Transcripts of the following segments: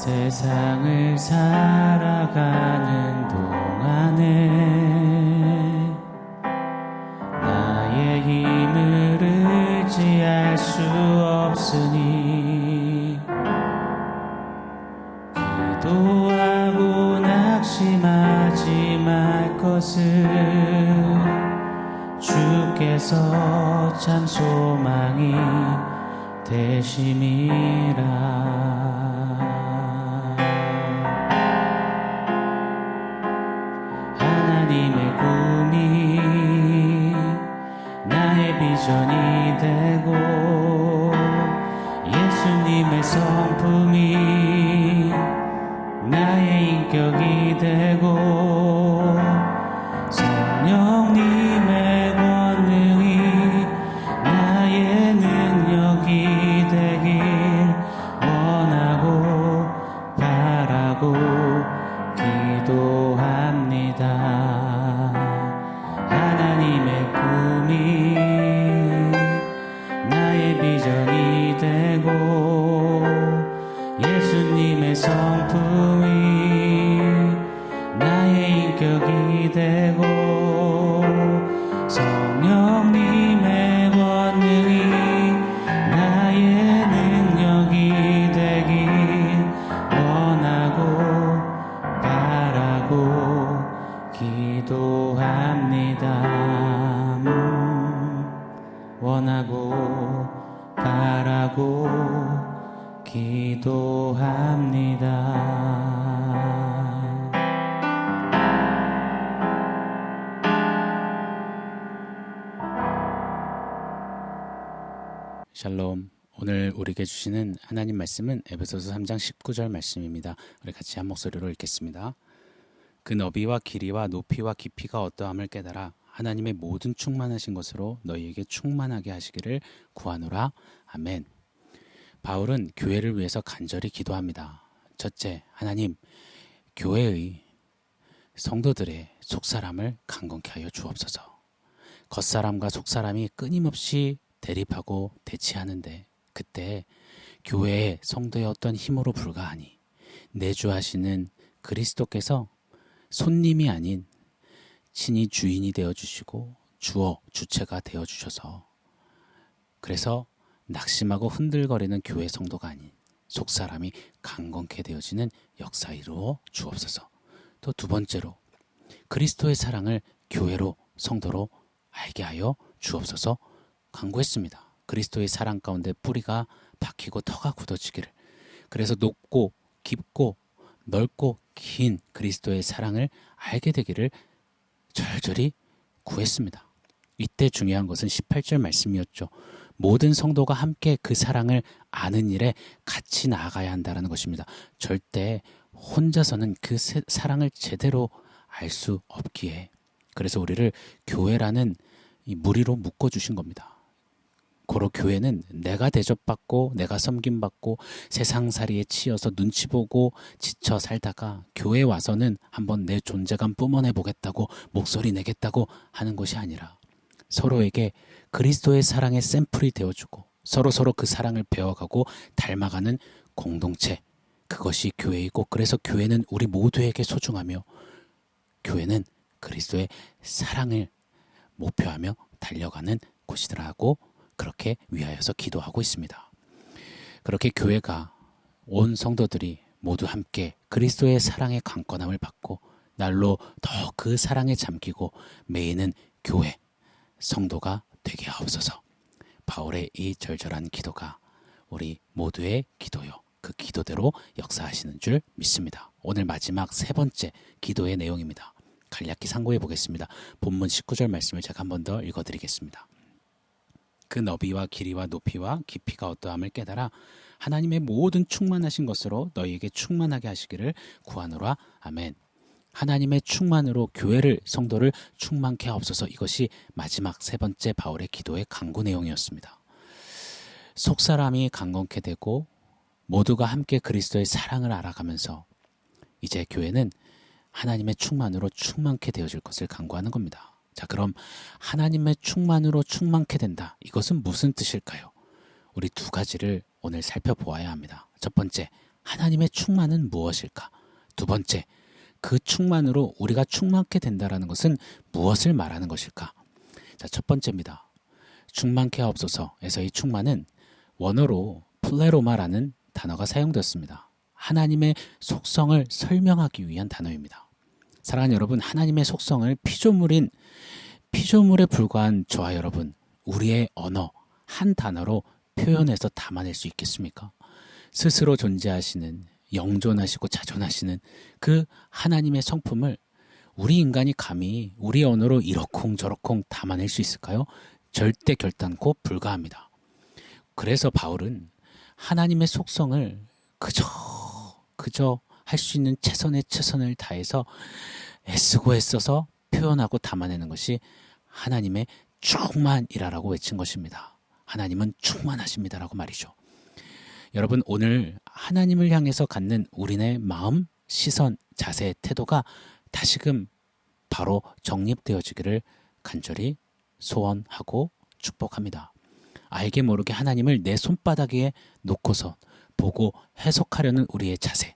세상을 살아가는 동안에 나의 힘을 의지할 수 없으니 기도하고 낙심하지 말 것을 주께서 참 소망이 되심이라. 하나님의 꿈이 나의 비전이 되고 예수님의 성품이 나의 인격이 되고 성령님의 권능이 나의 능력이 되길 원하고 바라고 기도합니다. 하나님의 꿈이 나의 비전이 되고 예수님의 성품이 나의 인격이 되고 성령님의 권능이 나의 능력이 되길 원하고 바라고 기도합니다. 원하고 바라고 기도합니다. 샬롬. 오늘 우리에게 주시는 하나님 말씀은 에베소서 3장 19절 말씀입니다. 우리 같이 한 목소리로 읽겠습니다. 그 너비와 길이와 높이와 깊이가 어떠함을 깨달아 하나님의 모든 충만하신 것으로 너희에게 충만하게 하시기를 구하노라. 아멘. 바울은 교회를 위해서 간절히 기도합니다. 첫째, 하나님, 교회의 성도들의 속사람을 강건케 하여 주옵소서. 겉사람과 속사람이 끊임없이 대립하고 대치하는데 그때 교회의 성도의 어떤 힘으로 불과하니 내주하시는 그리스도께서 손님이 아닌 친히 주인이 되어주시고 주체가 되어주셔서 그래서 낙심하고 흔들거리는 교회 성도가 아닌 속사람이 강건케 되어지는 역사 이루어 주옵소서. 또 두 번째로 그리스도의 사랑을 교회로 성도로 알게 하여 주옵소서 간구했습니다. 그리스도의 사랑 가운데 뿌리가 박히고 터가 굳어지기를, 그래서 높고 깊고 넓고 긴 그리스도의 사랑을 알게 되기를 절절히 구했습니다. 이때 중요한 것은 18절 말씀이었죠. 모든 성도가 함께 그 사랑을 아는 일에 같이 나아가야 한다는 것입니다. 절대 혼자서는 그 사랑을 제대로 알 수 없기에, 그래서 우리를 교회라는 이 무리로 묶어주신 겁니다. 고로 교회는 내가 대접받고 내가 섬김받고 세상살이에 치여서 눈치 보고 지쳐 살다가 교회에 와서는 한번 내 존재감 뿜어내보겠다고 목소리 내겠다고 하는 것이 아니라 서로에게 그리스도의 사랑의 샘플이 되어주고 서로 그 사랑을 배워가고 닮아가는 공동체, 그것이 교회이고, 그래서 교회는 우리 모두에게 소중하며 교회는 그리스도의 사랑을 목표하며 달려가는 곳이더라고, 그렇게 위하여서 기도하고 있습니다. 그렇게 교회가 온 성도들이 모두 함께 그리스도의 사랑의 강권함을 받고 날로 더 그 사랑에 잠기고 매이는 교회, 성도가 되게 하옵소서. 바울의 이 절절한 기도가 우리 모두의 기도요, 그 기도대로 역사하시는 줄 믿습니다. 오늘 마지막 세 번째 기도의 내용입니다. 간략히 상고해 보겠습니다. 본문 19절 말씀을 제가 한 번 더 읽어드리겠습니다. 그 너비와 길이와 높이와 깊이가 어떠함을 깨달아 하나님의 모든 충만하신 것으로 너희에게 충만하게 하시기를 구하노라. 아멘. 하나님의 충만으로 교회를, 성도를 충만케 하옵소서. 이것이 마지막 세 번째 바울의 기도의 간구 내용이었습니다. 속사람이 강건케 되고 모두가 함께 그리스도의 사랑을 알아가면서 이제 교회는 하나님의 충만으로 충만케 되어질 것을 간구하는 겁니다. 자, 그럼 하나님의 충만으로 충만케 된다, 이것은 무슨 뜻일까요? 우리 두 가지를 오늘 살펴보아야 합니다. 첫 번째, 하나님의 충만은 무엇일까? 두 번째, 그 충만으로 우리가 충만케 된다는 것은 무엇을 말하는 것일까? 자, 첫 번째입니다. 충만케 하옵소서에서 이 충만은 원어로 플레로마라는 단어가 사용되었습니다. 하나님의 속성을 설명하기 위한 단어입니다. 사랑하는 여러분, 하나님의 속성을 피조물에 불과한 저와 여러분, 우리의 언어 한 단어로 표현해서 담아낼 수 있겠습니까? 스스로 존재하시는, 영존하시고 자존하시는 그 하나님의 성품을 우리 인간이 감히 우리 언어로 이러쿵저러쿵 담아낼 수 있을까요? 절대 결단코 불가합니다. 그래서 바울은 하나님의 속성을 그저 할 수 있는 최선을 다해서 애쓰고 애써서 표현하고 담아내는 것이 하나님의 충만이라고 외친 것입니다. 하나님은 충만하십니다라고 말이죠. 여러분, 오늘 하나님을 향해서 갖는 우리네 마음, 시선, 자세, 태도가 다시금 바로 정립되어지기를 간절히 소원하고 축복합니다. 알게 모르게 하나님을 내 손바닥에 놓고서 보고 해석하려는 우리의 자세,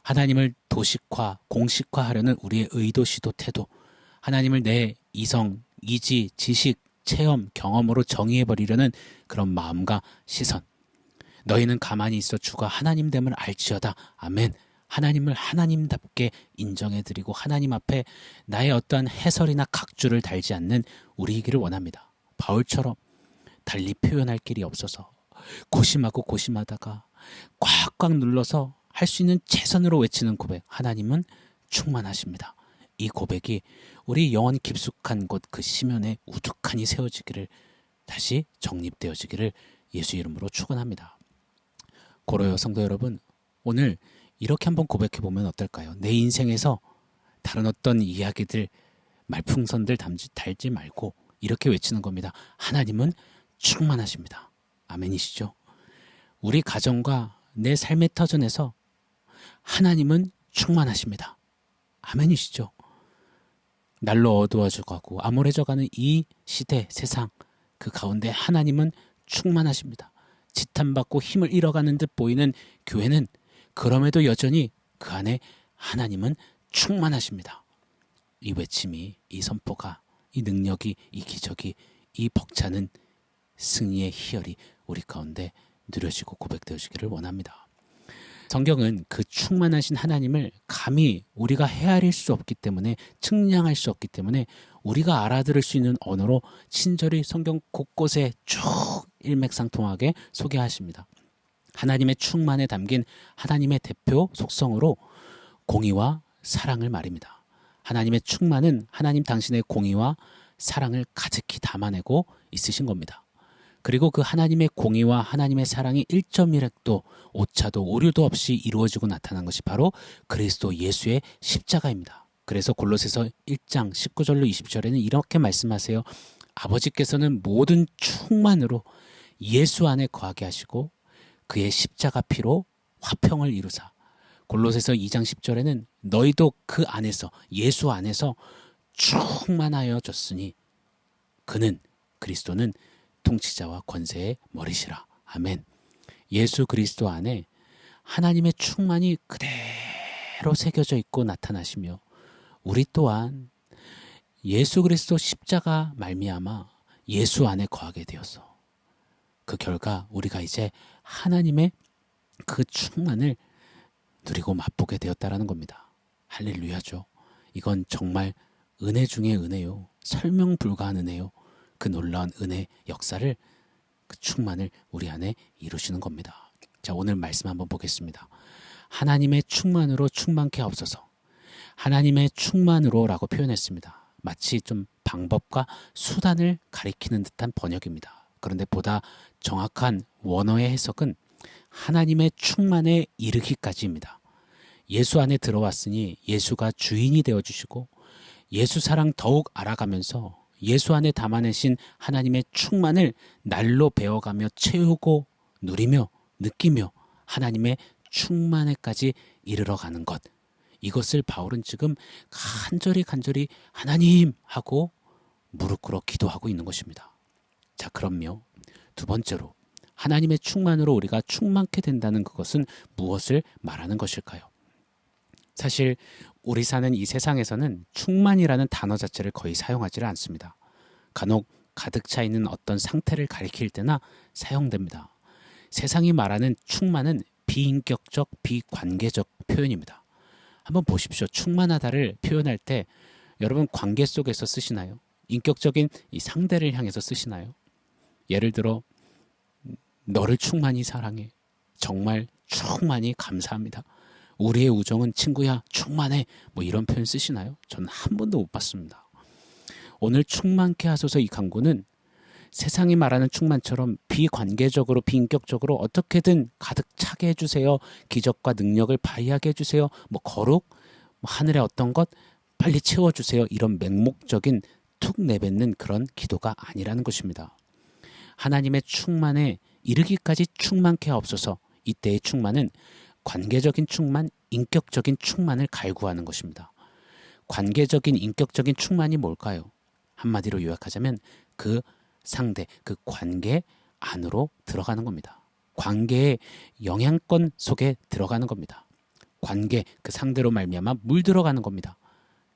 하나님을 도식화, 공식화하려는 우리의 의도, 시도, 태도, 하나님을 내 이성, 이지, 지식, 체험, 경험으로 정의해버리려는 그런 마음과 시선. 너희는 가만히 있어 주가 하나님됨을 알지어다. 아멘. 하나님을 하나님답게 인정해드리고 하나님 앞에 나의 어떠한 해설이나 각주를 달지 않는 우리이기를 원합니다. 바울처럼 달리 표현할 길이 없어서 고심하다가 꽉꽉 눌러서 할 수 있는 최선으로 외치는 고백. 하나님은 충만하십니다. 이 고백이 우리 영혼 깊숙한 곳 그 시면에 우두카니 세워지기를, 다시 정립되어지기를 예수 이름으로 축원합니다. 고로요 성도 여러분, 오늘 이렇게 한번 고백해보면 어떨까요? 내 인생에서 다른 어떤 이야기들, 말풍선들 달지 말고 이렇게 외치는 겁니다. 하나님은 충만하십니다. 아멘이시죠? 우리 가정과 내 삶의 터전에서 하나님은 충만하십니다. 아멘이시죠? 날로 어두워져가고 암울해져가는 이 시대, 세상, 그 가운데 하나님은 충만하십니다. 지탄받고 힘을 잃어가는 듯 보이는 교회는 그럼에도 여전히 그 안에 하나님은 충만하십니다. 이 외침이, 이 선포가, 이 능력이, 이 기적이, 이 벅차는 승리의 희열이 우리 가운데 누려지고 고백되어지기를 원합니다. 성경은 그 충만하신 하나님을 감히 우리가 헤아릴 수 없기 때문에, 측량할 수 없기 때문에 우리가 알아들을 수 있는 언어로 친절히 성경 곳곳에 쭉 일맥상통하게 소개하십니다. 하나님의 충만에 담긴 하나님의 대표 속성으로 공의와 사랑을 말입니다. 하나님의 충만은 하나님 당신의 공의와 사랑을 가득히 담아내고 있으신 겁니다. 그리고 그 하나님의 공의와 하나님의 사랑이 1.1획도 오차도 오류도 없이 이루어지고 나타난 것이 바로 그리스도 예수의 십자가입니다. 그래서 골로새서 1장 19절로 20절에는 이렇게 말씀하세요. 아버지께서는 모든 충만으로 예수 안에 거하게 하시고 그의 십자가 피로 화평을 이루사. 골로새서 2장 10절에는 너희도 그 안에서, 예수 안에서 충만하여졌으니 그는, 그리스도는 통치자와 권세의 머리시라. 아멘. 예수 그리스도 안에 하나님의 충만이 그대로 새겨져 있고 나타나시며 우리 또한 예수 그리스도 십자가 말미암아 예수 안에 거하게 되었어. 그 결과 우리가 이제 하나님의 그 충만을 누리고 맛보게 되었다라는 겁니다. 할렐루야죠. 이건 정말 은혜 중에 은혜요. 설명 불가한 은혜요. 그 놀라운 은혜 역사를, 그 충만을 우리 안에 이루시는 겁니다. 자, 오늘 말씀 한번 보겠습니다. 하나님의 충만으로 충만케 하옵소서. 하나님의 충만으로라고 표현했습니다. 마치 좀 방법과 수단을 가리키는 듯한 번역입니다. 그런데 보다 정확한 원어의 해석은 하나님의 충만에 이르기까지입니다. 예수 안에 들어왔으니 예수가 주인이 되어주시고 예수 사랑 더욱 알아가면서 예수 안에 담아내신 하나님의 충만을 날로 배워가며 채우고 누리며 느끼며 하나님의 충만에까지 이르러 가는 것. 이것을 바울은 지금 간절히 하나님 하고 무릎 꿇어 기도하고 있는 것입니다. 자, 그럼요. 두 번째로 하나님의 충만으로 우리가 충만케 된다는 그것은 무엇을 말하는 것일까요? 사실 우리 사는 이 세상에서는 충만이라는 단어 자체를 거의 사용하지를 않습니다. 간혹 가득 차 있는 어떤 상태를 가리킬 때나 사용됩니다. 세상이 말하는 충만은 비인격적, 비관계적 표현입니다. 한번 보십시오. 충만하다를 표현할 때 여러분 관계 속에서 쓰시나요? 인격적인 이 상대를 향해서 쓰시나요? 예를 들어 너를 충만히 사랑해. 정말 충만히 감사합니다. 우리의 우정은 친구야 충만해. 뭐 이런 표현 쓰시나요? 저는 한 번도 못 봤습니다. 오늘 충만케 하소서 이 간구는 세상이 말하는 충만처럼 비관계적으로 비인격적으로 어떻게든 가득 차게 해주세요. 기적과 능력을 발휘하게 해주세요. 뭐 거룩, 뭐 하늘의 어떤 것 빨리 채워주세요. 이런 맹목적인 툭 내뱉는 그런 기도가 아니라는 것입니다. 하나님의 충만에 이르기까지 충만케 하옵소서. 이때의 충만은 관계적인 충만, 인격적인 충만을 갈구하는 것입니다. 관계적인 인격적인 충만이 뭘까요? 한마디로 요약하자면 그 상대, 그 관계 안으로 들어가는 겁니다. 관계의 영향권 속에 들어가는 겁니다. 관계, 그 상대로 말미암아 물들어가는 겁니다.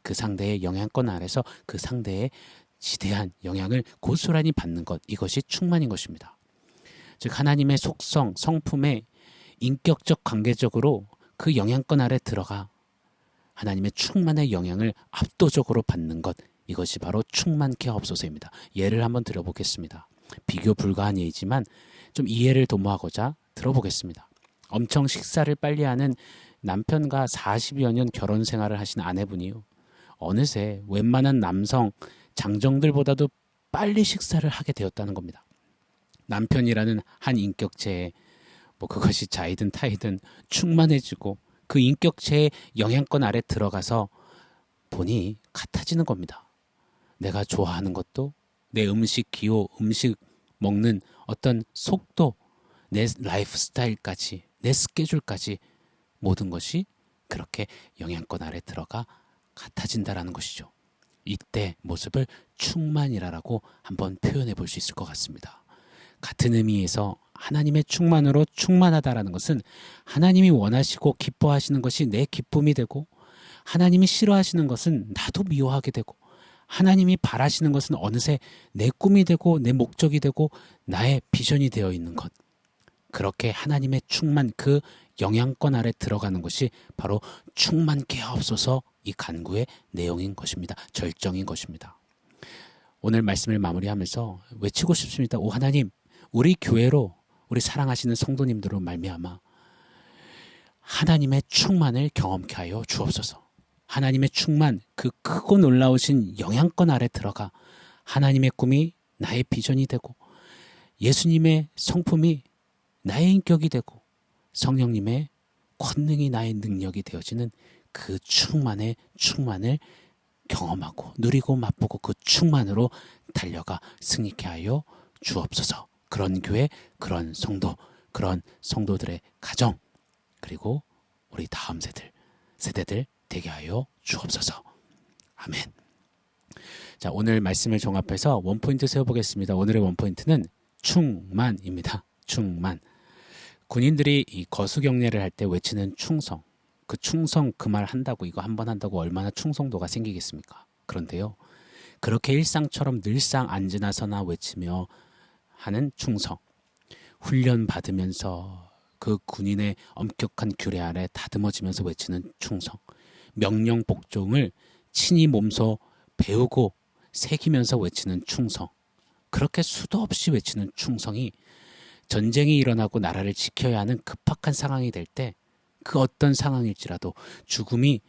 그 상대의 영향권 아래서 그 상대의 지대한 영향을 고스란히 받는 것, 이것이 충만인 것입니다. 즉 하나님의 속성, 성품에 인격적 관계적으로 그 영향권 아래 들어가 하나님의 충만의 영향을 압도적으로 받는 것, 이것이 바로 충만케 하옵소서입니다. 예를 한번 들어보겠습니다. 비교 불가한 예이지만 좀 이해를 도모하고자 들어보겠습니다. 엄청 식사를 빨리 하는 남편과 40여 년 결혼 생활을 하신 아내분이요. 어느새 웬만한 남성 장정들보다도 빨리 식사를 하게 되었다는 겁니다. 남편이라는 한 인격체에 뭐 그것이 자이든 타이든 충만해지고 그 인격체의 영향권 아래 들어가서 보니 같아지는 겁니다. 내가 좋아하는 것도 내 음식 기호, 음식 먹는 어떤 속도, 내 라이프 스타일까지, 내 스케줄까지 모든 것이 그렇게 영향권 아래 들어가 같아진다라는 것이죠. 이때 모습을 충만이라고 한번 표현해 볼 수 있을 것 같습니다. 같은 의미에서 하나님의 충만으로 충만하다라는 것은 하나님이 원하시고 기뻐하시는 것이 내 기쁨이 되고 하나님이 싫어하시는 것은 나도 미워하게 되고 하나님이 바라시는 것은 어느새 내 꿈이 되고 내 목적이 되고 나의 비전이 되어 있는 것. 그렇게 하나님의 충만, 그 영향권 아래 들어가는 것이 바로 충만케 하옵소서 이 간구의 내용인 것입니다. 절정인 것입니다. 오늘 말씀을 마무리하면서 외치고 싶습니다. 오 하나님, 우리 교회로 우리 사랑하시는 성도님들로 말미암아 하나님의 충만을 경험케 하여 주옵소서. 하나님의 충만, 그 크고 놀라우신 영향권 아래 들어가 하나님의 꿈이 나의 비전이 되고 예수님의 성품이 나의 인격이 되고 성령님의 권능이 나의 능력이 되어지는 그 충만의 충만을 경험하고 누리고 맛보고 그 충만으로 달려가 승리케 하여 주옵소서. 그런 교회, 그런 성도, 그런 성도들의 가정, 그리고 우리 다음 세대들 되게 하여 주옵소서. 아멘. 자, 오늘 말씀을 종합해서 원포인트 세워보겠습니다. 오늘의 원포인트는 충만입니다. 충만. 군인들이 이 거수경례를 할 때 외치는 충성. 그 충성 그 말 한다고 이거 한 번 한다고 얼마나 충성도가 생기겠습니까? 그런데요. 그렇게 일상처럼 늘상 앉으나 서나 외치며 하는 충성. 훈련 받으면서 그 군인의 엄격한 규례 아래 다듬어지면서 외치는 충성. 명령 복종을 친히 몸소 배우고 새기면서 외치는 충성. 그렇게 수도 없이 외치는 충성이 전쟁이 일어나고 나라를 지켜야 하는 급박한 상황이 될 때 그 어떤 상황일지라도 죽음이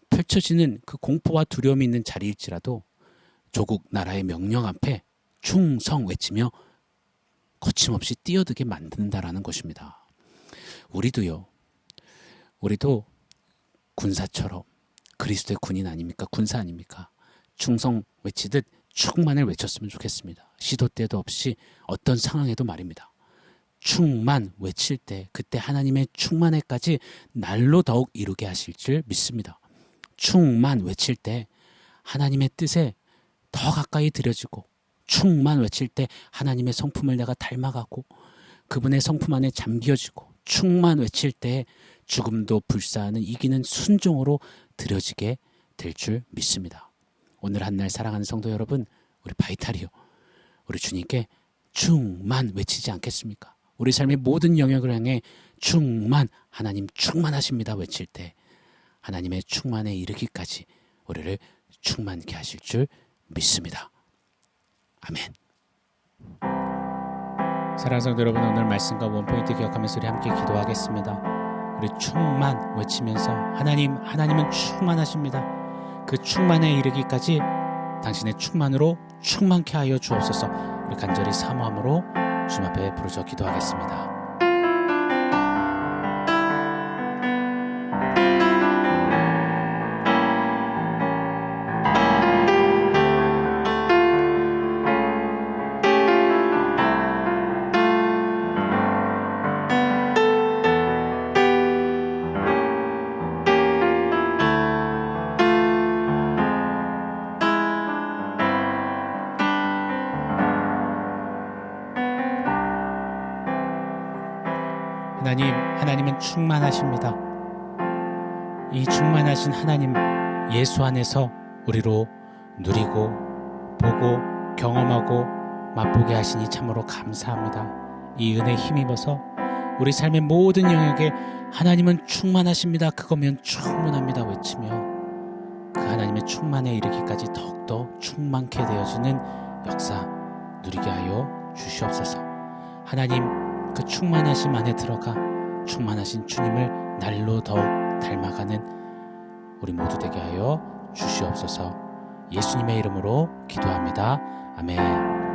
펼쳐지는 그 공포와 두려움이 있는 자리일지라도 조국 나라의 명령 앞에 충성 외치며 거침없이 뛰어들게 만든다라는 것입니다. 우리도 군사처럼 그리스도의 군인 아닙니까? 군사 아닙니까? 충성 외치듯 충만을 외쳤으면 좋겠습니다. 시도 때도 없이 어떤 상황에도 말입니다. 충만 외칠 때 그때 하나님의 충만에까지 날로 더욱 이루게 하실 줄 믿습니다. 충만 외칠 때 하나님의 뜻에 더 가까이 들여지고 충만 외칠 때 하나님의 성품을 내가 닮아가고 그분의 성품 안에 잠겨지고 충만 외칠 때 죽음도 불사하는 이기는 순종으로 드려지게 될 줄 믿습니다. 오늘 한날 사랑하는 성도 여러분, 우리 바이탈이요, 우리 주님께 충만 외치지 않겠습니까? 우리 삶의 모든 영역을 향해 충만, 하나님 충만하십니다 외칠 때 하나님의 충만에 이르기까지 우리를 충만케 하실 줄 믿습니다. 아멘. 사랑하는 성도 여러분, 오늘 말씀과 원포인트 기억하면서 우리 함께 기도하겠습니다. 우리 충만 외치면서 하나님은 충만하십니다. 그 충만에 이르기까지 당신의 충만으로 충만케 하여 주옵소서. 우리 간절히 사모함으로 주님 앞에 부르짖어 기도하겠습니다. 하나님은 충만하십니다. 이 충만하신 하나님 예수 안에서 우리로 누리고 보고 경험하고 맛보게 하시니 참으로 감사합니다. 이 은혜에 힘입어서 우리 삶의 모든 영역에 하나님은 충만하십니다. 그거면 충분합니다 외치며 그 하나님의 충만에 이르기까지 더욱더 충만케 되어지는 역사 누리게 하여 주시옵소서. 하나님 그 충만하심 안에 들어가 충만하신 주님을 날로 더욱 닮아가는 우리 모두 되게 하여 주시옵소서. 예수님의 이름으로 기도합니다. 아멘.